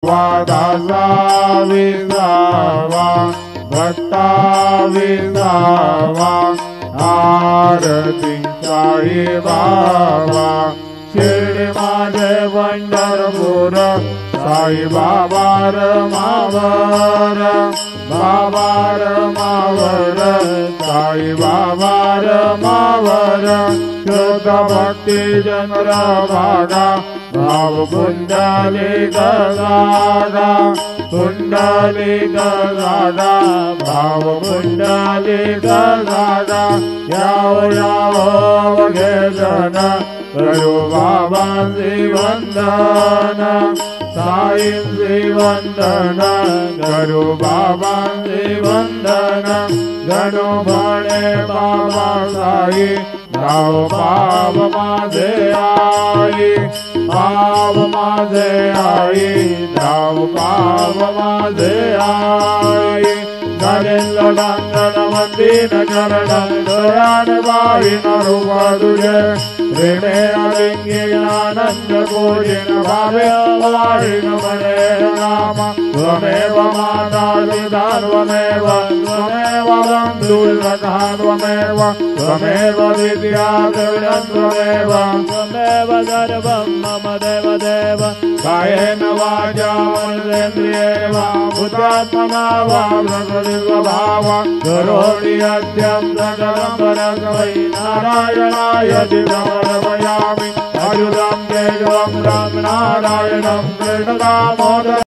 दासा विसावा भक्ता विसावा आरती साई बाबा शिर्डी माझे पंढरपूर साई बाबा रमावर बाबा रमावर साई बाबा रमावर शुद्ध भक्ती चंद्रभागा भाव कुंडलिक गागा कुंडलिक गागा भाव कुंडलिक गागा याव याव घे जन करू बाबांची वंदन साईंची वंदन करू बाबांची वंदन गणू म्हणे बाबा साई गाव पाप माझे आई पाप माझे आई गाव पाप माझे आई नरेंद्र डांगण मंदिर चरण दयान बाई रूप तुझे ऋणे अलिंगी आनंद पूजिन भावे वाळीन मने नाम त्वमेव माता पिता त्वमेव बन्धुर्वृथा त्वमेव त्वमेव विद्या द्रविणं त्वमेव सर्वं मम देव देव कायेन वाचा मनसेन्द्रियेण वा बुद्ध्यात्मना वा प्रकृतिस्वभावात् करोमि यद्यं सकलं परस्मै नारायणाय समर्पयामि अच्युतं केशवं राम नारायणं कृष्णदामोदरं